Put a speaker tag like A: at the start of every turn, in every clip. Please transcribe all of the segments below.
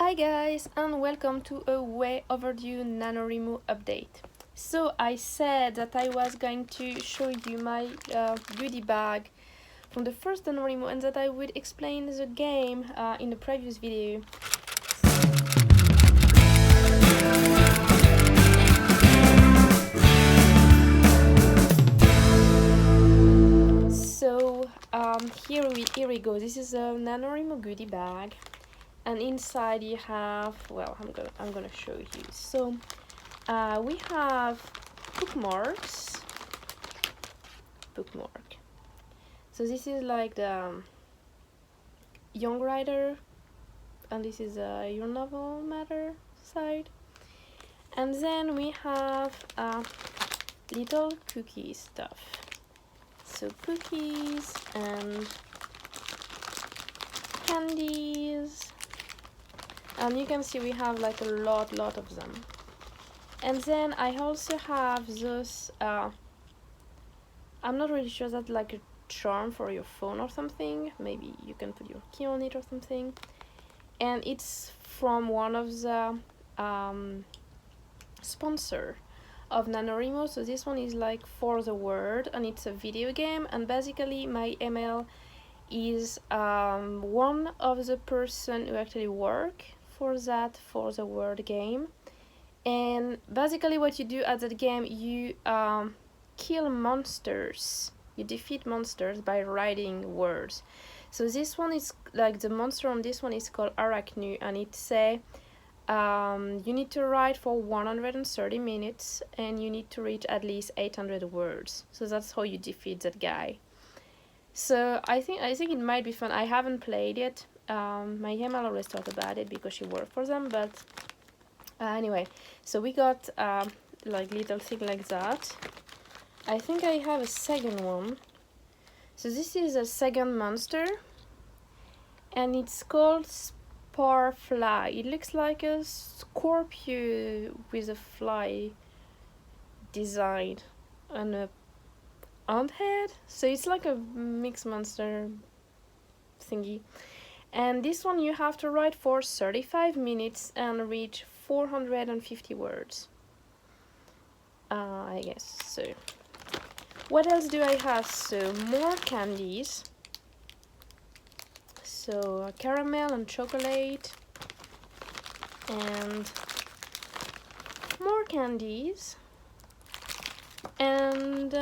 A: Hi guys, and welcome to a way overdue NaNoWriMo update. So I said that I was going to show you my goodie bag from the first NaNoWriMo and that I would explain the game in the previous video. So here we go. This is a NaNoWriMo goodie bag. And inside you have, well, I'm gonna show you. So we have bookmark. So this is like the young writer, and this is your novel matter side. And then we have little cookie stuff. So cookies and candies. And you can see we have like a lot of them. And then I also have those I'm not really sure that's like a charm for your phone or something. Maybe you can put your key on it or something. And it's from one of the sponsor of NaNoWriMo. So this one is like For the Word, and it's a video game, and basically my email is one of the person who actually work for the word game. And basically what you do at that game, you kill monsters, you defeat monsters by writing words. So this one is like, the monster on this one is called Arachnu, and it say you need to write for 130 minutes and you need to reach at least 800 words. So that's how you defeat that guy. So I think it might be fun. I haven't played it. My email always talk about it because she worked for them, but anyway, so we got like little thing like that. I think I have a second one. So this is a second monster, and it's called Sparfly. It looks like a scorpio with a fly design and a ant head. So it's like a mixed monster thingy. And this one you have to write for 35 minutes and reach 450 words. I guess. So what else do I have? So more candies. So caramel and chocolate. And more candies. And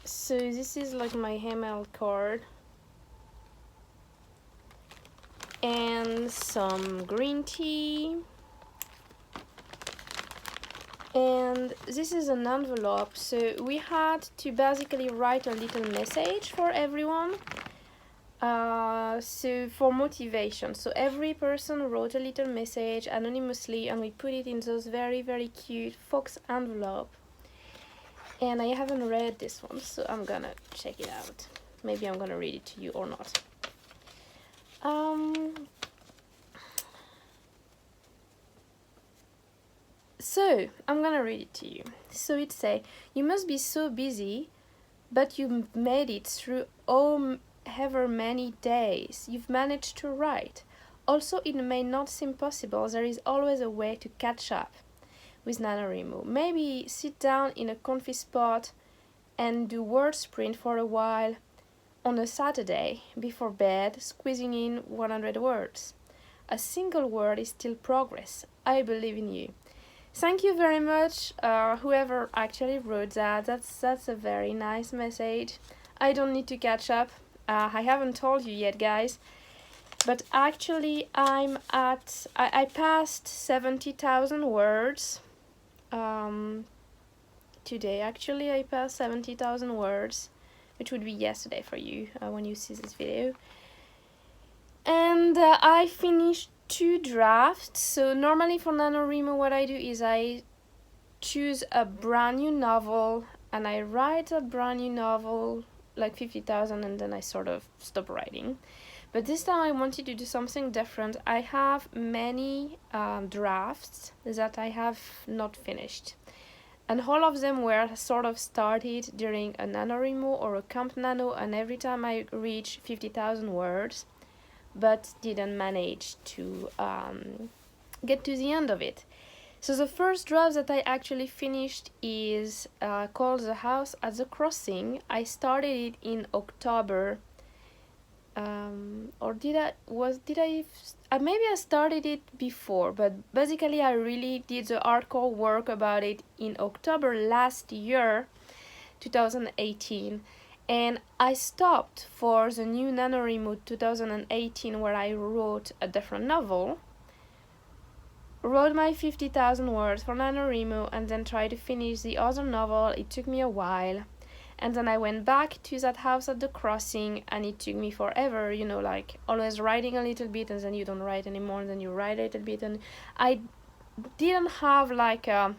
A: so this is like my email card. And some green tea. And this is an envelope. So we had to basically write a little message for everyone. So for motivation. So every person wrote a little message anonymously, and we put it in those very cute fox envelope. And I haven't read this one, so I'm gonna check it out. Maybe I'm gonna read it to you or not. So I'm gonna read it to you. So it say, you must be so busy, but you made it through however many days. You've managed to write. Also, it may not seem possible. There is always a way to catch up with NaNoWriMo. Maybe sit down in a comfy spot and do word sprint for a while on a Saturday before bed, squeezing in 100 words. A single word is still progress. I believe in you. Thank you very much, whoever actually wrote that. That's a very nice message. I don't need to catch up. I haven't told you yet, guys, but actually I passed 70,000 words today. Actually, I passed 70,000 words, which would be yesterday for you when you see this video. And I finished 2 drafts. So normally for NaNoWriMo what I do is I choose a brand new novel and I write a brand new novel, like 50,000, and then I sort of stop writing. But this time I wanted to do something different. I have many drafts that I have not finished, and all of them were sort of started during a NaNoWriMo or a Camp Nano, and every time I reach 50,000 words, but didn't manage to get to the end of it. So the first draft that I actually finished is called The House at the Crossing. I started it in October. Or maybe I started it before, but basically I really did the hardcore work about it in October last year, 2018, and I stopped for the new NaNoWriMo 2018, where I wrote a different novel, wrote my 50,000 words for NaNoWriMo, and then tried to finish the other novel. It took me a while. And then I went back to that house at the crossing, and it took me forever, like always writing a little bit, and then you don't write anymore, and then you write a little bit. And I didn't have like a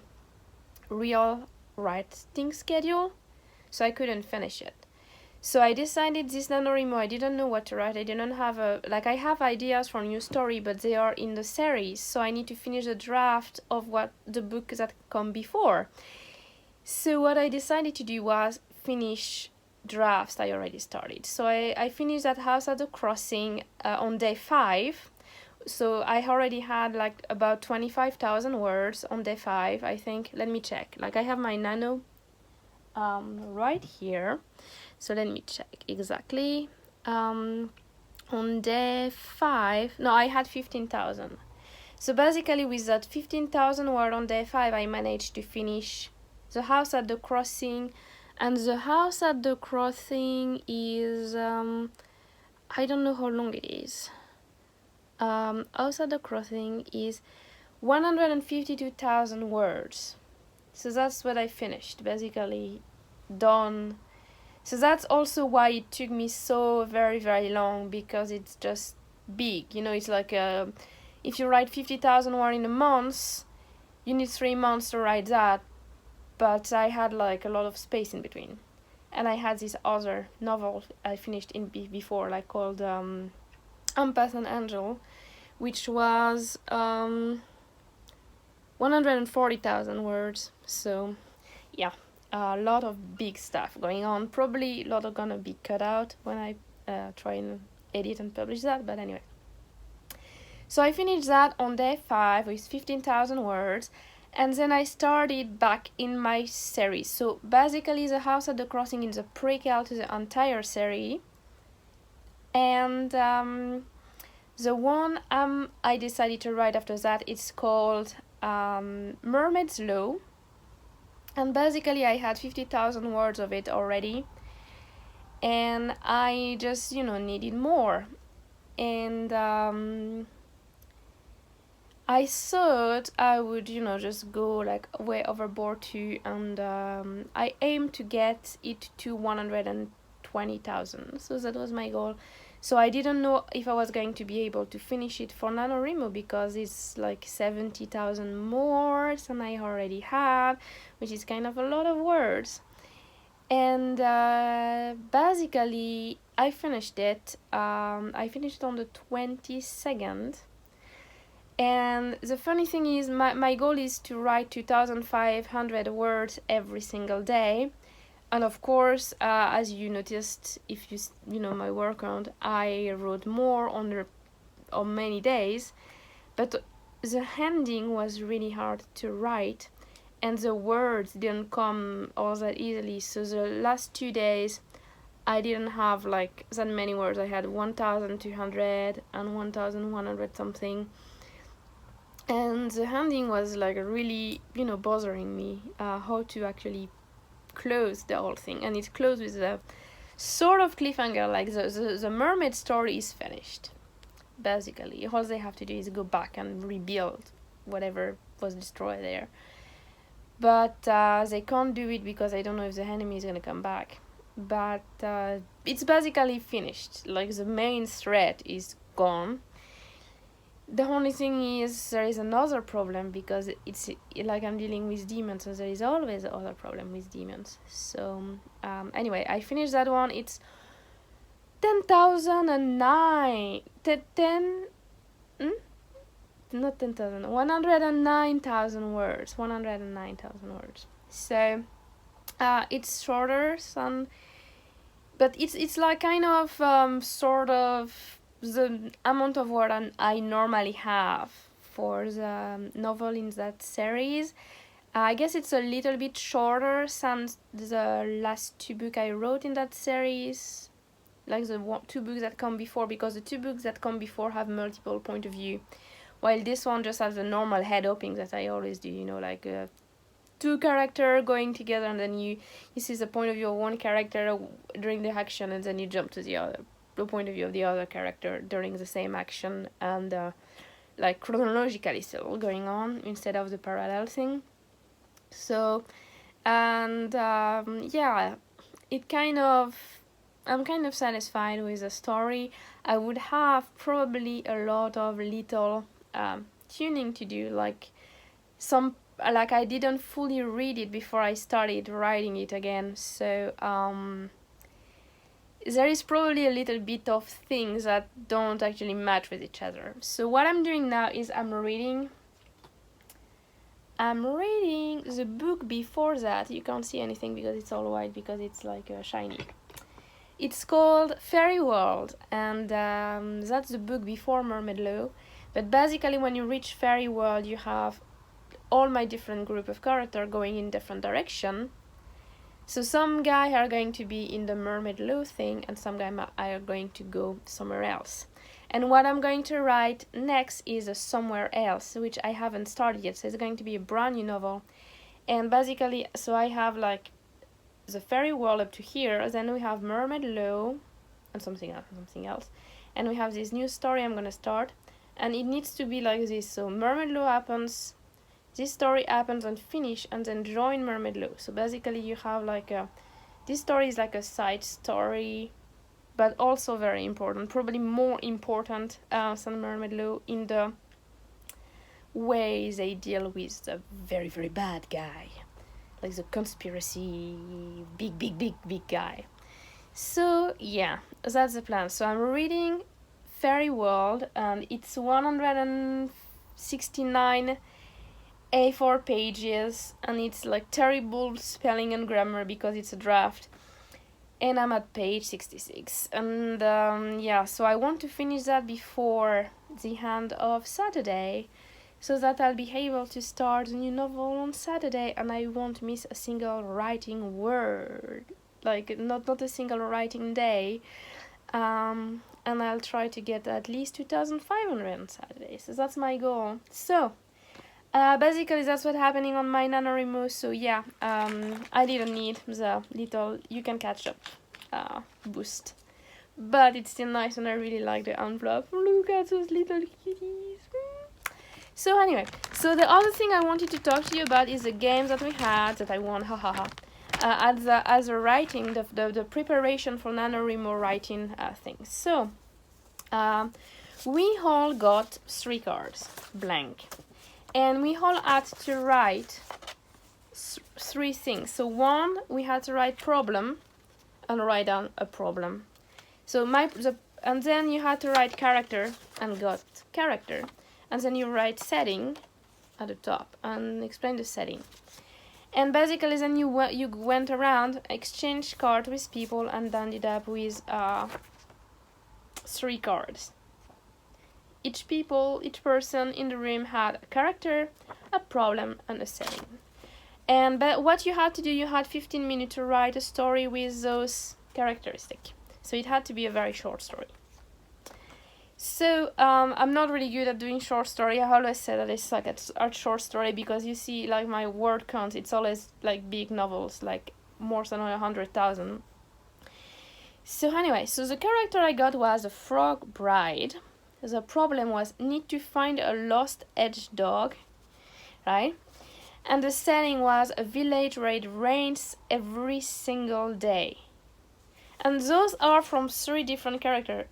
A: real writing schedule, so I couldn't finish it. So I decided this NaNoWriMo, I didn't know what to write. I didn't have I have ideas for a new story, but they are in the series, so I need to finish the draft of what the book that come before. So what I decided to do was finish drafts I already started. So I finished that house at the crossing on day 5. So I already had like about 25,000 words on day 5, I think. Let me check. Like I have my Nano right here. So let me check exactly. On day 5, no, I had 15,000. So basically with that 15,000 word on day 5, I managed to finish The House at the Crossing. And The House at the Crossing is, I don't know how long it is. House at the Crossing is 152,000 words. So that's what I finished, basically done. So that's also why it took me so very, very long, because it's just big. It's like if you write 50,000 words in a month, you need 3 months to write that. But I had like a lot of space in between, and I had this other novel I finished before, like called Empath and Angel, which was 140,000 words. So yeah, a lot of big stuff going on. Probably a lot are gonna be cut out when I try and edit and publish that, but anyway. So I finished that on day 5 with 15,000 words. And then I started back in my series. So basically The House at the Crossing is a prequel to the entire series. And the one I decided to write after that is called Mermaid's Law. And basically I had 50,000 words of it already. And I just, needed more. And I thought I would, just go like way overboard too, and I aimed to get it to 120,000. So that was my goal. So I didn't know if I was going to be able to finish it for NaNoWriMo, because it's like 70,000 more than I already had, which is kind of a lot of words. And basically I finished it. I finished it on the 22nd. And the funny thing is, my goal is to write 2,500 words every single day. And of course, as you noticed, if you know my workaround, I wrote more on many days. But the ending was really hard to write, and the words didn't come all that easily. So the last 2 days, I didn't have like that many words. I had 1,200 and 1,100 something. And the ending was like really, bothering me, how to actually close the whole thing. And it closed with a sort of cliffhanger, like the mermaid story is finished. Basically, all they have to do is go back and rebuild whatever was destroyed there. But they can't do it because I don't know if the enemy is gonna come back. But it's basically finished. Like the main threat is gone. The only thing is there is another problem, because it's like I'm dealing with demons, so there is always another problem with demons. So anyway, I finished that one. It's 10,009 not 10,000, 109,000 words. 109,000 words. So it's shorter, but it's like kind of sort of the amount of word I normally have for the novel in that series. I guess it's a little bit shorter than the last 2 books I wrote in that series, like the 2 books that come before, because the 2 books that come before have multiple point of view, while this one just has the normal head hopping that I always do, like 2 characters going together, and then you see the point of view of one character during the action, and then you jump to the point of view of the other character during the same action, and like chronologically still going on instead of the parallel thing. So, and yeah, I'm kind of satisfied with the story. I would have probably a lot of little tuning to do, like I didn't fully read it before I started writing it again, so there is probably a little bit of things that don't actually match with each other. So what I'm doing now is I'm reading the book before that. You can't see anything because it's all white, because it's like shiny. It's called Fairy World, and that's the book before Mermaid Law. But basically when you reach Fairy World, you have all my different group of characters going in different direction. So some guy are going to be in the Mermaid Law thing, and some guy are going to go somewhere else. And what I'm going to write next is a Somewhere Else, which I haven't started yet. So it's going to be a brand new novel. And basically, so I have like the fairy world up to here, then we have Mermaid Law and something else. And we have this new story I'm gonna start. And it needs to be like this. So Mermaid Law happens, this story happens and finish, and then join Mermaid Law. So basically you have like this story is like a side story, but also very important, probably more important than Mermaid Law in the way they deal with the very, very bad guy, like the conspiracy big guy. So yeah, that's the plan. So I'm reading Fairy World, and it's 169 A4 pages, and it's like terrible spelling and grammar because it's a draft, and I'm at page 66. And yeah, so I want to finish that before the end of Saturday, so that I'll be able to start a new novel on Saturday, and I won't miss a single writing word, like not a single writing day. And I'll try to get at least 2,500 on Saturday, so that's my goal. So basically that's what's happening on my NaNoWriMo. So yeah, I didn't need the little you can catch up boost, but it's still nice, and I really like the envelope. Look at those little kitties. So anyway, so the other thing I wanted to talk to you about is the games that we had that I won, as a writing, the preparation for NaNoWriMo Write-in thing. So we all got 3 cards, blank, and we all had to write 3 things. So 1, we had to write problem and write down a problem. So and then you had to write character and got character. And then you write setting at the top and explain the setting. And basically then you went around, exchanged cards with people, and ended up with 3 cards. Each person in the room had a character, a problem, and a setting. And what you had to do, you had 15 minutes to write a story with those characteristics. So it had to be a very short story. So I'm not really good at doing short story. I always say that I suck at short story, because you see like my word count, it's always like big novels, like more than 100,000. So anyway, so the character I got was a frog bride. The problem was need to find a lost edge dog, right? And the setting was a village where it rains every single day. And those are from 3 different characters.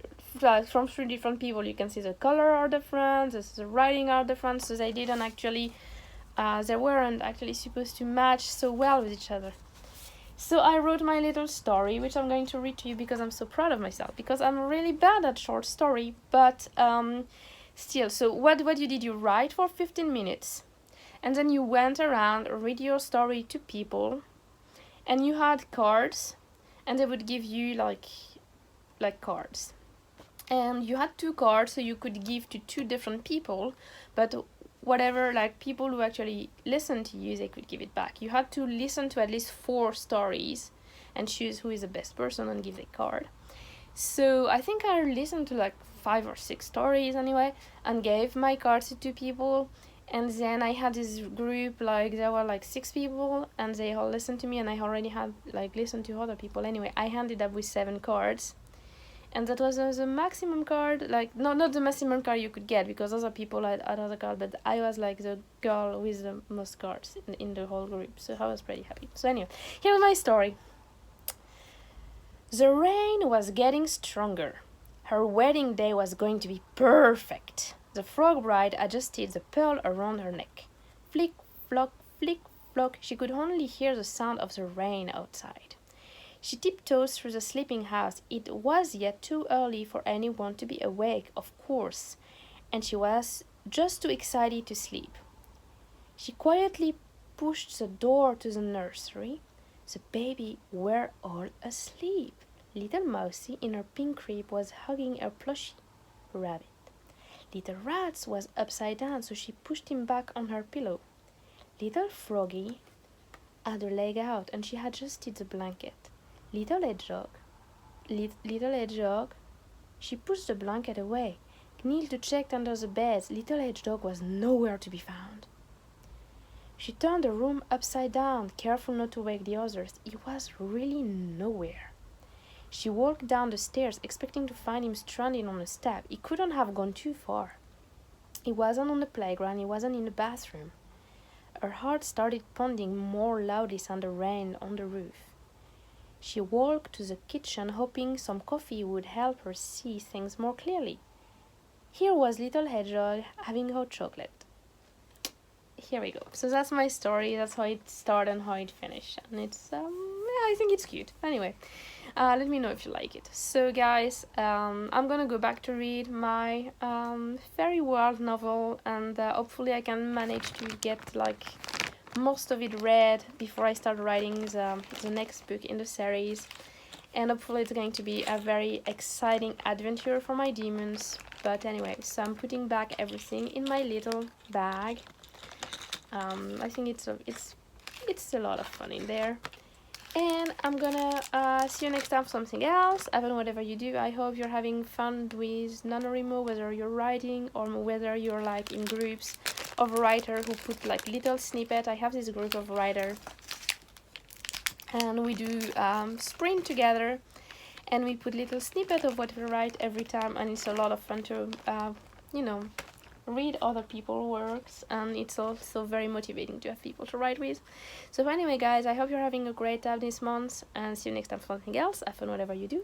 A: From 3 different people. You can see the color are different, the writing are different, so they didn't actually, they weren't actually supposed to match so well with each other. So I wrote my little story, which I'm going to read to you because I'm so proud of myself, because I'm really bad at short story, but still. So what you did, you write for 15 minutes, and then you went around, read your story to people, and you had cards, and they would give you like cards. and you had 2 cards, so you could give to 2 different people, but whatever, like people who actually listened to you, they could give it back. You had to listen to at least 4 stories and choose who is the best person and give the card. So I think I listened to like 5 or 6 stories anyway and gave my cards to 2 people. And then I had this group, like there were like 6 people, and they all listened to me, and I already had like listened to other people. Anyway, I ended up with 7 cards, and that was the maximum card, like no, not the maximum card you could get, because other people had other cards, but I was like the girl with the most cards in the whole group, so I was pretty happy. So anyway, here's my story. The rain was getting stronger. Her wedding day was going to be perfect. The frog bride adjusted the pearl around her neck. Flick, flock, flick, flock. She could only hear the sound of the rain outside. She tiptoed through the sleeping house. It was yet too early for anyone to be awake, of course, and she was just too excited to sleep. She quietly pushed the door to the nursery. The baby were all asleep. Little Mousie in her pink crib was hugging her plushie rabbit. Little Rats was upside down, so she pushed him back on her pillow. Little Froggy had her leg out, and she adjusted the blanket. Little Hedgehog, she pushed the blanket away, knelt to check under the beds. Little Hedgehog was nowhere to be found. She turned the room upside down, careful not to wake the others. He was really nowhere. She walked down the stairs, expecting to find him stranded on a step. He couldn't have gone too far. He wasn't on the playground, he wasn't in the bathroom. Her heart started pounding more loudly than the rain on the roof. She walked to the kitchen, hoping some coffee would help her see things more clearly. Here was Little Hedgehog having hot chocolate. Here we go. So that's my story. That's how it started and how it finished. And it's, I think it's cute. Anyway, let me know if you like it. So guys, I'm gonna go back to read my fairy world novel, and hopefully I can manage to get like most of it read before I start writing the next book in the series. And hopefully it's going to be a very exciting adventure for my demons. But anyway, so I'm putting back everything in my little bag. I think it's a lot of fun in there. And I'm gonna see you next time for something else. Even whatever you do, I hope you're having fun with NaNoWriMo, whether you're writing or whether you're like in groups of writers who put like little snippet. I have this group of writers, and we do sprint together, and we put little snippet of what we write every time, and it's a lot of fun to read other people's works, and it's also very motivating to have people to write with. So anyway guys, I hope you're having a great time this month, and see you next time for something else. Have fun whatever you do.